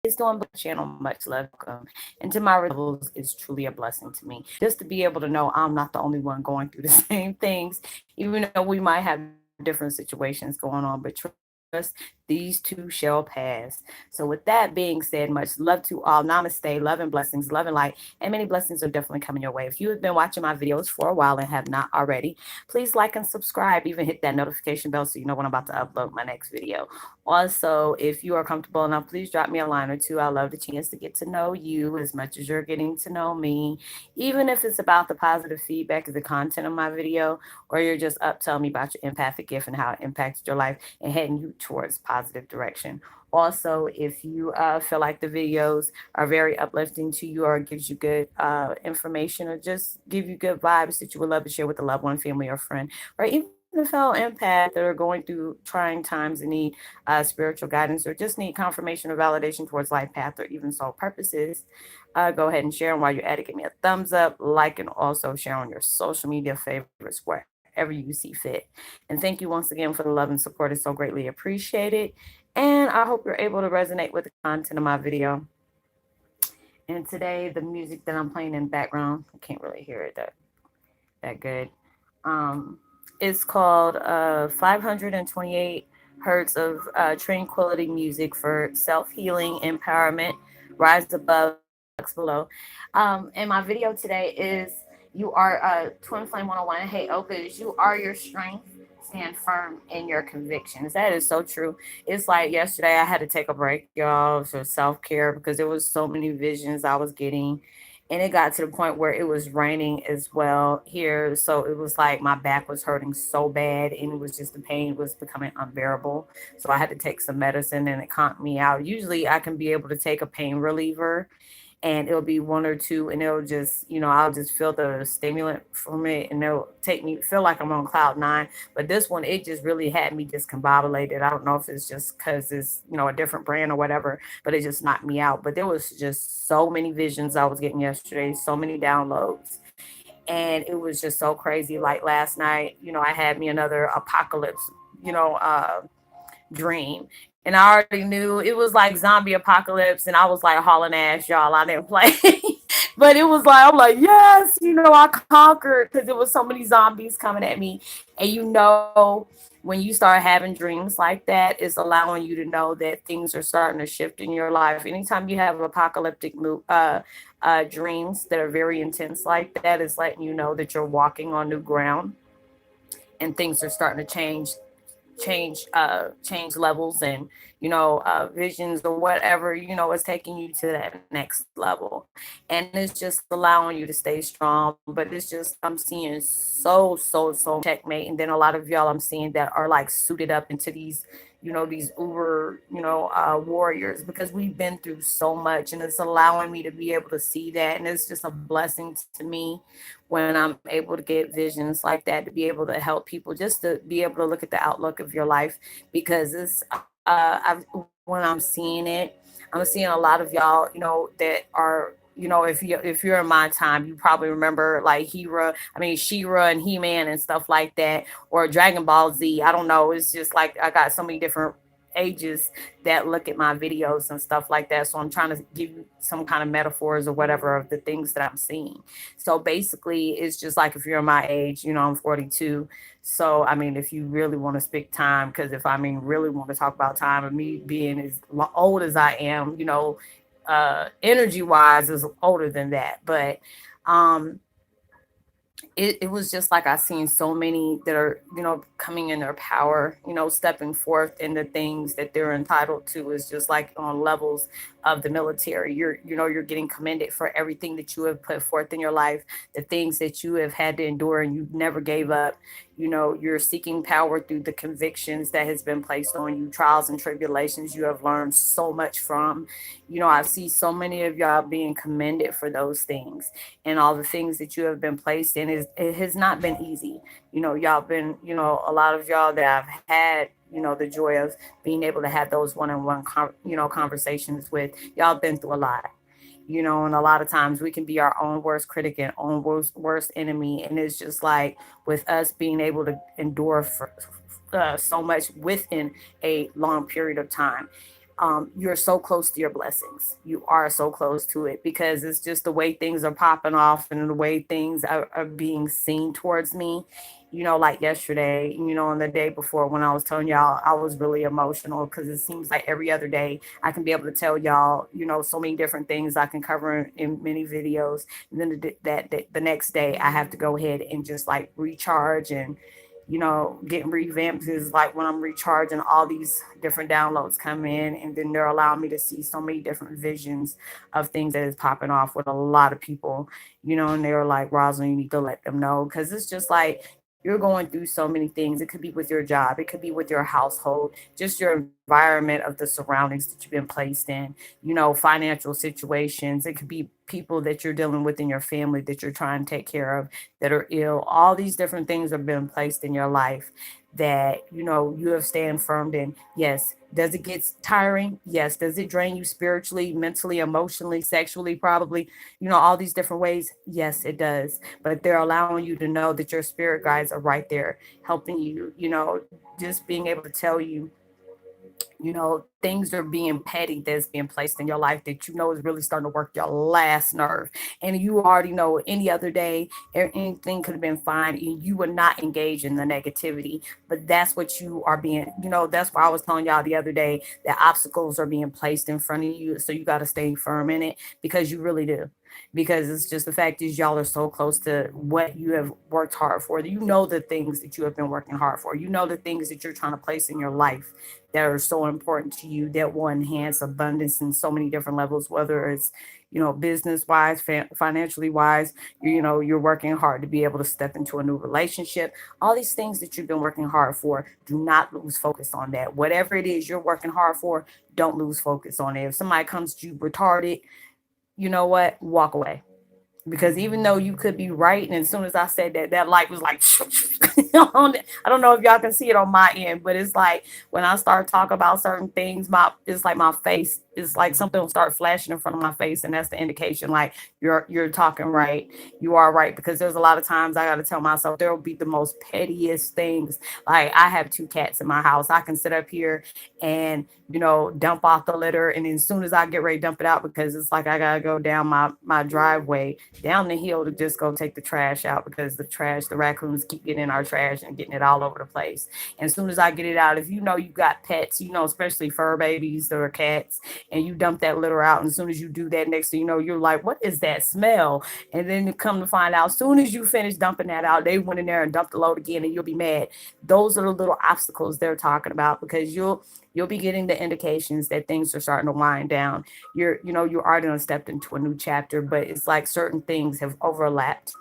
is doing the channel. Much love. And to my levels is truly a blessing to me. Just to be able to know I'm not the only one going through the same things, even though we might have different situations going on. But trust, these too shall pass. So with that being said, much love to all. Namaste, love and blessings, love and light, and many blessings are definitely coming your way. If you have been watching my videos for a while and have not already, please like and subscribe. Even hit that notification bell so you know when I'm about to upload my next video. Also, if you are comfortable enough, please drop me a line or two. I love the chance to get to know you as much as you're getting to know me, even if it's about the positive feedback of the content of my video, or you're just up telling me about your empathic gift and how it impacted your life and heading you towards positive direction. Also, if you feel like the videos are very uplifting to you or gives you good information or just give you good vibes that you would love to share with a loved one, family, or friend, or even a fellow empath that are going through trying times and need spiritual guidance or just need confirmation or validation towards life path or even soul purposes, go ahead and share them. While you're at it, give me a thumbs up, like, and also share on your social media favorites wherever you see fit. And thank you once again for the love and support. It's so greatly appreciated. And I hope you're able to resonate with the content of my video. And today, the music that I'm playing in the background, I can't really hear it that good. Um, it's called 528 Hertz of Tranquility Music for Self Healing Empowerment. Rise above, flux below. And my video today is you are Twin Flame 101. Heyoka is you are your strength. Stand firm in your convictions. That is so true. It's like yesterday I had to take a break, y'all, for self care because there was so many visions I was getting, and it got to the point where it was raining as well here, so it was like my back was hurting so bad and it was just the pain was becoming unbearable, so I had to take some medicine and it calmed me out. Usually I can be able to take a pain reliever and it'll be one or two and it'll just, I'll just feel the stimulant from it and it'll take me feel like I'm on cloud nine. But this one, it just really had me discombobulated. I don't know if it's just because it's, a different brand or whatever, but it just knocked me out. But there was just so many visions I was getting yesterday, so many downloads, and it was just so crazy. Like last night, I had me another apocalypse, you know uh dream. And I already knew it was like zombie apocalypse, and I was like hauling ass, y'all. I didn't play. But it was like, I'm like, yes, I conquered because there was so many zombies coming at me. And when you start having dreams like that, it's allowing you to know that things are starting to shift in your life. Anytime you have dreams that are very intense like that, it's letting you know that you're walking on new ground and things are starting to change levels and visions or whatever is taking you to that next level, and it's just allowing you to stay strong. But it's just I'm seeing so checkmate, and then a lot of y'all I'm seeing that are like suited up into these uber warriors, because we've been through so much, and it's allowing me to be able to see that, and it's just a blessing to me when I'm able to get visions like that, to be able to help people, just to be able to look at the outlook of your life. Because when I'm seeing it, I'm seeing a lot of y'all, that are, if you're in my time, you probably remember like Shira and He-Man and stuff like that, or Dragon Ball Z. I don't know. It's just like I got so many different ages that look at my videos and stuff like that. So I'm trying to give you some kind of metaphors or whatever of the things that I'm seeing. So basically, it's just like if you're my age, I'm 42. So, I mean, if you really want to speak time, because if I mean really want to talk about time, and me being as old as I am, energy wise is older than that. But um, it was just like I seen so many that are, coming in their power, stepping forth in the things that they're entitled to, is just like on levels of the military. You're getting commended for everything that you have put forth in your life, the things that you have had to endure and you never gave up. You're seeking power through the convictions that has been placed on you, trials and tribulations you have learned so much from. I see so many of y'all being commended for those things, and all the things that you have been placed in. It has not been easy. Y'all been, a lot of y'all that I've had, the joy of being able to have those one-on-one, conversations with. Y'all been through a lot. And a lot of times we can be our own worst critic and own worst enemy. And it's just like with us being able to endure for so much within a long period of time. you're so close to your blessings. You are so close to it because it's just the way things are popping off and the way things are being seen towards me. Like yesterday, and the day before when I was telling y'all, I was really emotional because it seems like every other day I can be able to tell y'all, so many different things I can cover in many videos. And then the next day I have to go ahead and just like recharge and getting revamped is like when I'm recharging, all these different downloads come in, and then they're allowing me to see so many different visions of things that is popping off with a lot of people, and they're like, Rosalind, you need to let them know because it's just like you're going through so many things. It could be with your job, it could be with your household, just your environment of the surroundings that you've been placed in, financial situations. It could be people that you're dealing with in your family that you're trying to take care of that are ill. All these different things have been placed in your life that you have stand firm in. Yes. Does it get tiring? Yes. Does it drain you spiritually, mentally, emotionally, sexually? Probably. All these different ways. Yes, it does. But they're allowing you to know that your spirit guides are right there helping you. Just being able to tell you, things are being petty that's being placed in your life that is really starting to work your last nerve. And you already know any other day, anything could have been fine and you would not engage in the negativity. But that's what you are being, that's why I was telling y'all the other day that obstacles are being placed in front of you. So you got to stay firm in it because you really do. Because it's just the fact is y'all are so close to what you have worked hard for. The things that you have been working hard for. The things that you're trying to place in your life that are so important to you that will enhance abundance in so many different levels, whether it's business wise, financially wise. You're working hard to be able to step into a new relationship. All these things that you've been working hard for, do not lose focus on that. Whatever it is you're working hard for, don't lose focus on it. If somebody comes to you retarded, you know what, walk away. Because even though you could be right, and as soon as I said that, that light was like, I don't know if y'all can see it on my end, but it's like when I start talking about certain things, it's like my face, it's like something will start flashing in front of my face, and that's the indication like you're talking right, you are right. Because there's a lot of times I got to tell myself there will be the most pettiest things. Like I have two cats in my house. I can sit up here and dump off the litter, and then as soon as I get ready to dump it out, because it's like I gotta go down my driveway down the hill to just go take the trash out because the raccoons keep getting in our trash and getting it all over the place. And as soon as I get it out, if you got pets, especially fur babies or cats, and you dump that litter out, and as soon as you do that, next thing you know, you're like, what is that smell? And then you come to find out, as soon as you finish dumping that out, they went in there and dumped the load again, and you'll be mad. Those are the little obstacles they're talking about because you'll be getting the indications that things are starting to wind down. You already done stepped into a new chapter, but it's like certain things have overlapped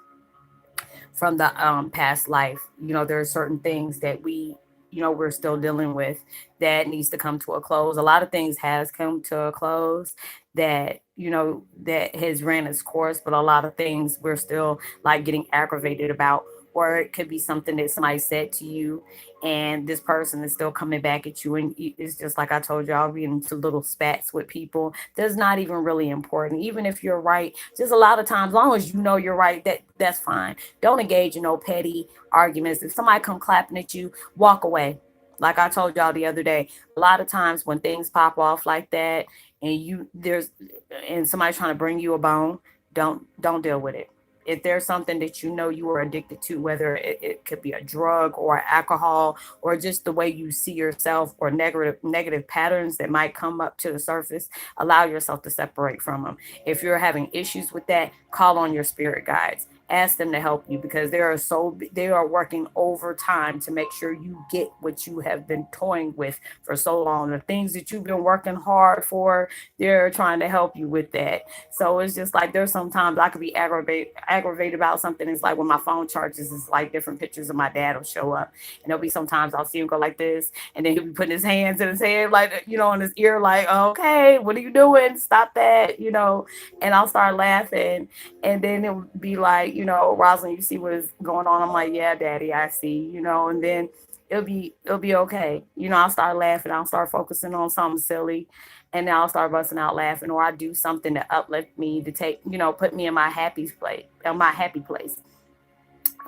from the past life. There are certain things that we're still dealing with that needs to come to a close. A lot of things has come to a close that that has ran its course, but a lot of things we're still like getting aggravated about. Or it could be something that somebody said to you, and this person is still coming back at you, and it's just like I told you, I'll be into little spats with people that's not even really important. Even if you're right, just a lot of times, as long as you know you're right, that's fine. Don't engage in no petty arguments. If somebody come clapping at you, walk away. Like I told y'all the other day, a lot of times when things pop off like that, and somebody's trying to bring you a bone, don't deal with it. If there's something that you are addicted to, whether it could be a drug or alcohol or just the way you see yourself or negative patterns that might come up to the surface, allow yourself to separate from them. If you're having issues with that, call on your spirit guides. Ask them to help you because they are working overtime to make sure you get what you have been toying with for so long. The things that you've been working hard for, they're trying to help you with that. So it's just like there's sometimes I could be aggravated about something. It's like when my phone charges, it's like different pictures of my dad will show up, and there'll be sometimes I'll see him go like this, and then he'll be putting his hands in his head, like in his ear, like, okay, what are you doing? Stop that. And I'll start laughing, and then it would be like, Roslyn, you see what is going on? I'm like, yeah, Daddy, I see. And then it'll be okay. I'll start laughing. I'll start focusing on something silly, and then I'll start busting out laughing, or I do something to uplift me to put me in my happy place,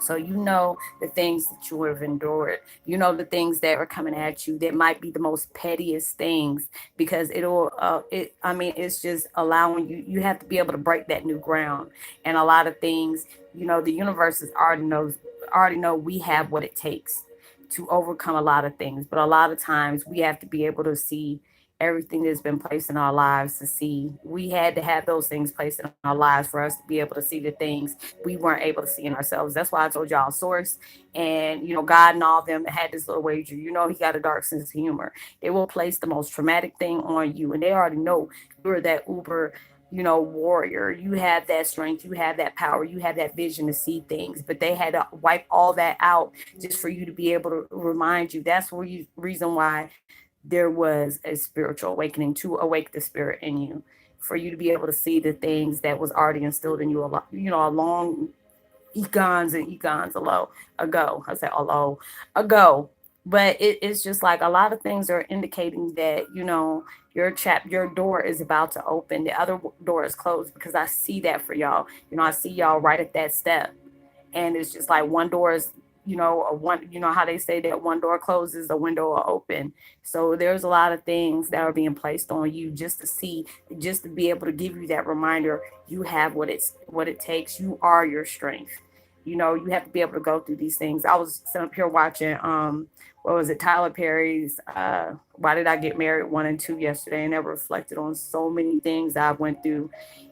So you know the things that you have endured. You know the things that are coming at you that might be the most pettiest things, because it'll I mean, it's just allowing you, you have to be able to break that new ground. And a lot of things, you know, the universe is already know we have what it takes to overcome a lot of things. But a lot of times we have to be able to see everything that's been placed in our lives. To see, we had to have those things placed in our lives for us to be able to see the things we weren't able to see in ourselves. That's why I told y'all source and, you know, God and all them had this little wager. You know, he got a dark sense of humor. They will place the most traumatic thing on you, and they already know you're that uber, you know, warrior. You have that strength, you have that power, you have that vision to see things. But they had to wipe all that out just for you to be able to remind you. That's where you reason why there was a spiritual awakening, to awake the spirit in you, for you to be able to see the things that was already instilled in you a lot, you know, a long eons and eons ago. I said hello ago. But it's just like a lot of things are indicating that, you know, your door is about to open, the other door is closed, because I see that for y'all. You know, I see y'all right at that step, and it's just like one door is, you know, a one, you know how they say that one door closes, a window will open. So there's a lot of things that are being placed on you just to see, just to be able to give you that reminder. You have what it takes. You are your strength. You know, you have to be able to go through these things. I was sitting up here watching what was it, Tyler Perry's Why Did I Get Married 1 and 2 yesterday, and that reflected on so many things I went through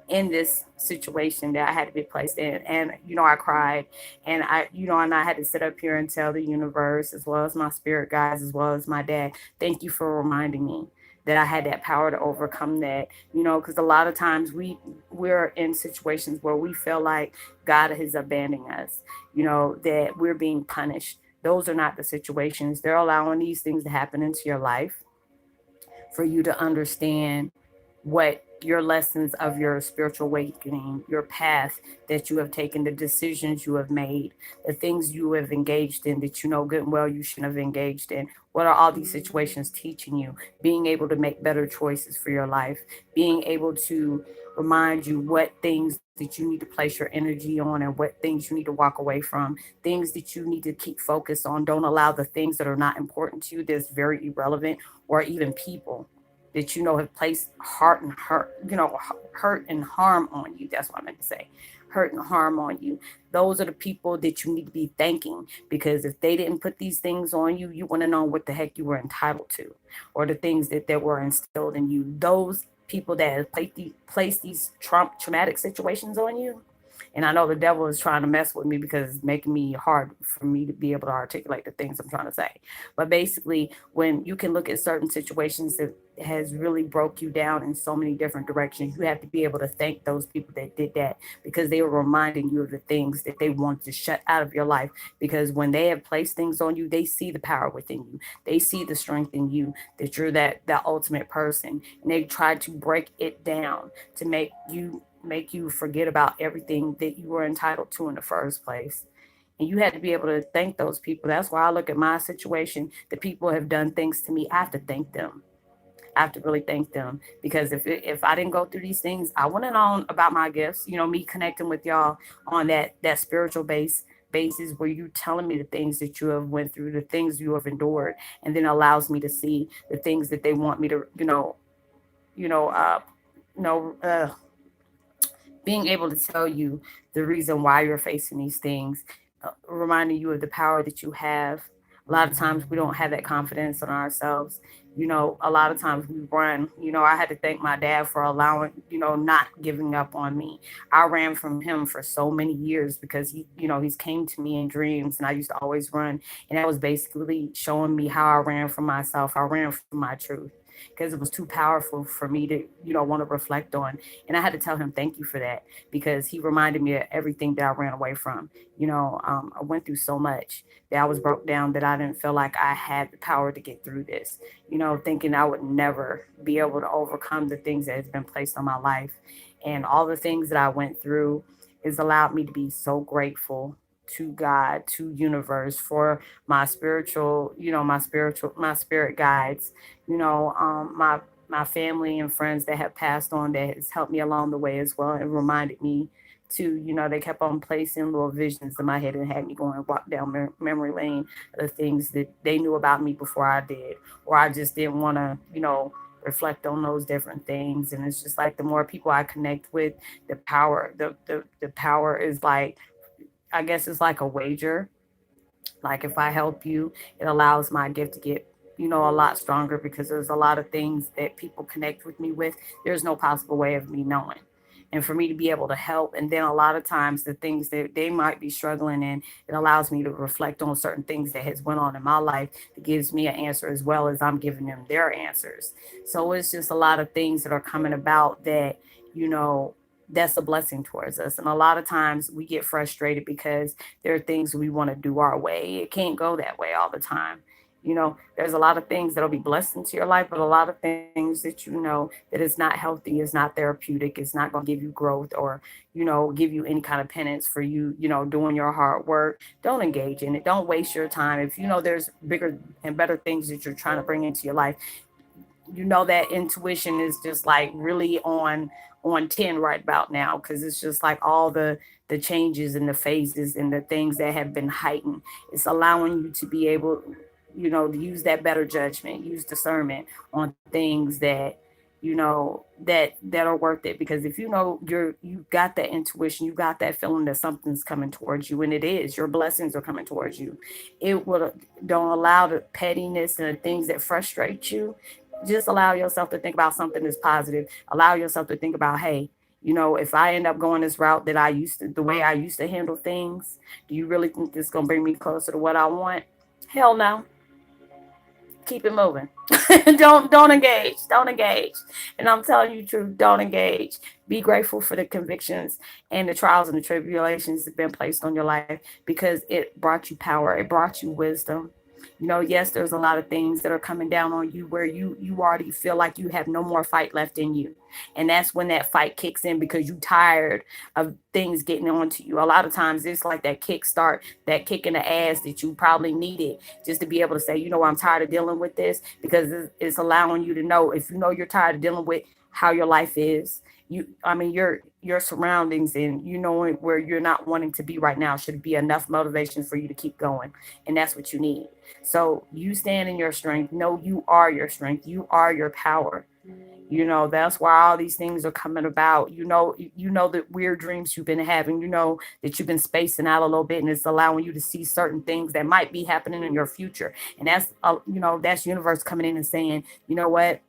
in this situation that I had to be placed in. And, you know, I cried, and you know, and I had to sit up here and tell the universe, as well as my spirit guides, as well as my dad, thank you for reminding me that I had that power to overcome that. You know, because a lot of times we're in situations where we feel like God has abandoned us, you know, that we're being punished. Those are not the situations. They're allowing these things to happen into your life for you to understand what your lessons of your spiritual awakening, your path that you have taken, the decisions you have made, the things you have engaged in that you know good and well you shouldn't have engaged in. What are all these situations teaching you? Being able to make better choices for your life, being able to remind you what things that you need to place your energy on and what things you need to walk away from, things that you need to keep focused on. Don't allow the things that are not important to you, that's very irrelevant, or even people that you know have placed heart and hurt, you know, hurt and harm on you. That's what I meant to say. Hurt and harm on you. Those are the people that you need to be thanking, because if they didn't put these things on you, you want to know what the heck you were entitled to, or the things that were instilled in you. Those people that have placed these traumatic situations on you. And I know the devil is trying to mess with me because it's making me hard for me to be able to articulate the things I'm trying to say. But basically, when you can look at certain situations that has really broke you down in so many different directions, you have to be able to thank those people that did that, because they were reminding you of the things that they wanted to shut out of your life. Because when they have placed things on you, they see the power within you. They see the strength in you, that you're that ultimate person. And they try to break it down to make you forget about everything that you were entitled to in the first place. And you had to be able to thank those people. That's why I look at my situation. The people have done things to me. I have to thank them. I have to really thank them, because if I didn't go through these things, I wouldn't have known about my gifts. You know, me connecting with y'all on that spiritual basis, where you telling me the things that you have went through, the things you have endured, and then allows me to see the things that they want me to, you know, you know, being able to tell you the reason why you're facing these things, reminding you of the power that you have. A lot of times we don't have that confidence in ourselves. You know, a lot of times we run. You know, I had to thank my dad for allowing, you know, not giving up on me. I ran from him for so many years because he, you know, he's came to me in dreams, and I used to always run. And that was basically showing me how I ran from myself. I ran from my truth because it was too powerful for me to, you know, want to reflect on. And I had to tell him thank you for that, because he reminded me of everything that I ran away from. You know, I went through so much that I was broke down, that I didn't feel like I had the power to get through this. You know, thinking I would never be able to overcome the things that has been placed on my life. And all the things that I went through has allowed me to be so grateful to God, to universe, for my spiritual, you know, my spirit guides, you know, my family and friends that have passed on, that has helped me along the way as well, and reminded me too. They kept on placing little visions in my head and had me go and walk down memory lane of the things that they knew about me before I did, or I just didn't want to, reflect on those different things. And it's just like the more people I connect with, the power is like, I guess it's like a wager. Like if I help you, it allows my gift to get, a lot stronger, because there's a lot of things that people connect with me with. There's no possible way of me knowing. And for me to be able to help, and then a lot of times the things that they might be struggling in, it allows me to reflect on certain things that has went on in my life. It gives me an answer as well as I'm giving them their answers. So it's just a lot of things that are coming about that, you know, that's a blessing towards us. And a lot of times we get frustrated because there are things we want to do our way. It can't go that way all the time. There's a lot of things that'll be blessed into your life, but a lot of things that that is not healthy, is not therapeutic, it's not going to give you growth, or give you any kind of penance for you, doing your hard work. Don't engage in it. Don't waste your time. If there's bigger and better things that you're trying to bring into your life, that intuition is just like really on 10 right about now, because it's just like all the changes and the phases and the things that have been heightened. It's allowing you to be able, to use that better judgment, use discernment on things that are worth it. Because if you got that intuition, you got that feeling that something's coming towards you, and it is, your blessings are coming towards you. It will Don't allow the pettiness and the things that frustrate you. Just allow yourself to think about something that's positive. Allow yourself to think about, hey, if I end up going this route that the way I used to handle things, do you really think this is going to bring me closer to what I want? Hell no. Keep it moving. Don't engage. Don't engage. And I'm telling you the truth, don't engage. Be grateful for the convictions and the trials and the tribulations that have been placed on your life, because it brought you power. It brought you wisdom. Yes, there's a lot of things that are coming down on you where you already feel like you have no more fight left in you. And that's when that fight kicks in, because you tired of things getting onto you. A lot of times it's like that kick start, that kick in the ass that you probably needed, just to be able to say, I'm tired of dealing with this, because it's allowing you to know, if you're tired of dealing with how your life is, your surroundings, and knowing where you're not wanting to be right now should be enough motivation for you to keep going. And that's what you need. So you stand in your strength. Know you are your strength. You are your power. That's why all these things are coming about. The weird dreams you've been having, that you've been spacing out a little bit, and it's allowing you to see certain things that might be happening in your future. And that's universe coming in and saying, you know what,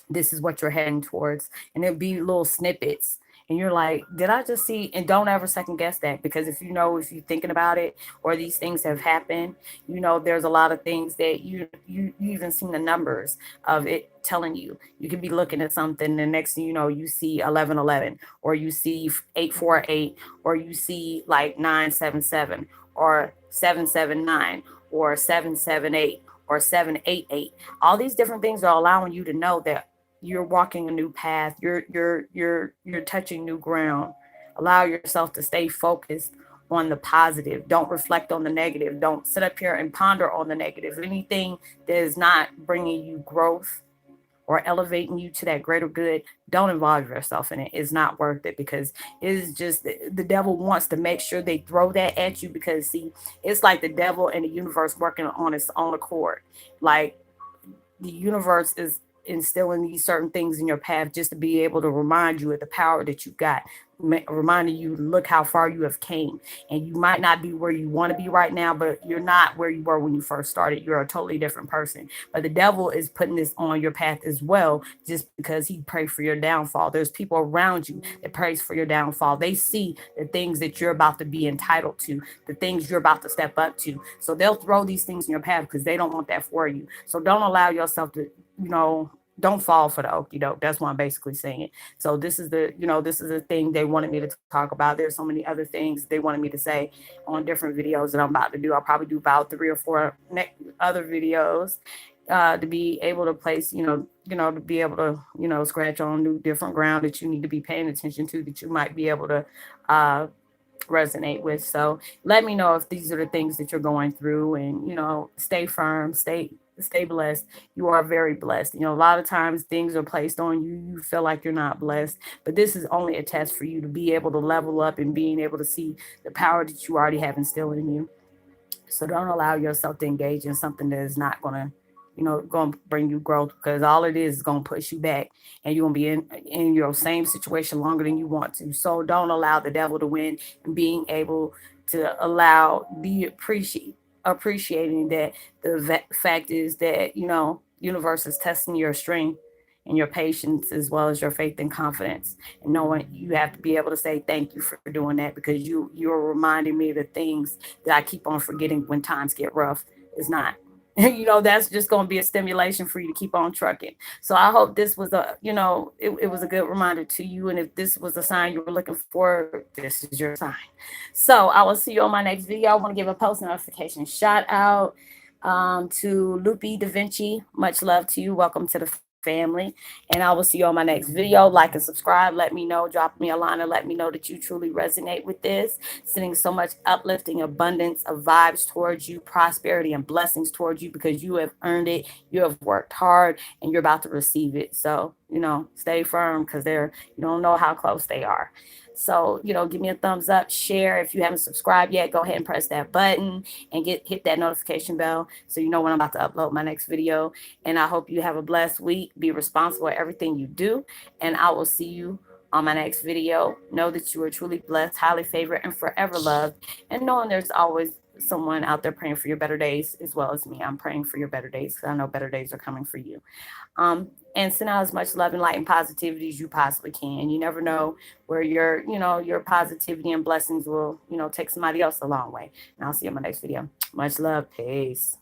this is what you're heading towards. And it'll be little snippets, and you're like, did I just see? And don't ever second guess that, because if you're thinking about it, or these things have happened, there's a lot of things that you even seen the numbers of it telling you. You could be looking at something, the next thing you know, you see 1111, or you see 848, or you see like 977, or 779, or 778, or 788. All these different things are allowing you to know that you're walking a new path. You're touching new ground. Allow yourself to stay focused on the positive. Don't reflect on the negative. Don't sit up here and ponder on the negative. Anything that is not bringing you growth or elevating you to that greater good, don't involve yourself in it. It's not worth it, because it is just the devil wants to make sure they throw that at you, because see, it's like the devil and the universe working on its own accord. Like, the universe is instilling these certain things in your path just to be able to remind you of the power that you got, reminding you, look how far you have came. And you might not be where you want to be right now, but you're not where you were when you first started. You're a totally different person. But the devil is putting this on your path as well, just because he prays for your downfall. There's people around you that prays for your downfall. They see the things that you're about to be entitled to, the things you're about to step up to. So they'll throw these things in your path because they don't want that for you. So don't allow yourself to, don't fall for the okie doke. That's what I'm basically saying. So this is the thing they wanted me to talk about. There's so many other things they wanted me to say on different videos that I'm about to do. I'll probably do about 3 or 4 other videos, to be able to place, to be able to, scratch on new different ground that you need to be paying attention to, that you might be able to uh, resonate with. So let me know if these are the things that you're going through, and stay firm, stay blessed. You are very blessed. A lot of times things are placed on you. You feel like you're not blessed, but this is only a test for you to be able to level up and being able to see the power that you already have instilled in you. So don't allow yourself to engage in something that is not gonna bring you growth, because all it is going to push you back, and you're gonna be in your same situation longer than you want to. So don't allow the devil to win, and being able to be appreciating that the fact is that universe is testing your strength and your patience, as well as your faith and confidence, and knowing you have to be able to say thank you for doing that, because you're reminding me of the things that I keep on forgetting when times get rough. It's not. That's just going to be a stimulation for you to keep on trucking. So I hope this was it was a good reminder to you. And if this was the sign you were looking for, this is your sign. So I will see you on my next video. I want to give a post notification shout out to Loopy Da Vinci. Much love to you. Welcome to the family. And I will see you on my next video. Like and subscribe. Let me know. Drop me a line and let me know that you truly resonate with this. Sending so much uplifting abundance of vibes towards you, prosperity and blessings towards you, because you have earned it. You have worked hard and you're about to receive it. So, stay firm, because you don't know how close they are. So, give me a thumbs up, share. If you haven't subscribed yet, go ahead and press that button and hit that notification bell so you know when I'm about to upload my next video. And I hope you have a blessed week. Be responsible for everything you do. And I will see you on my next video. Know that you are truly blessed, highly favored, and forever loved. And knowing there's always someone out there praying for your better days as well as me. I'm praying for your better days, because I know better days are coming for you. And send out as much love and light and positivity as you possibly can. You never know where your positivity and blessings will, take somebody else a long way. And I'll see you in my next video. Much love. Peace.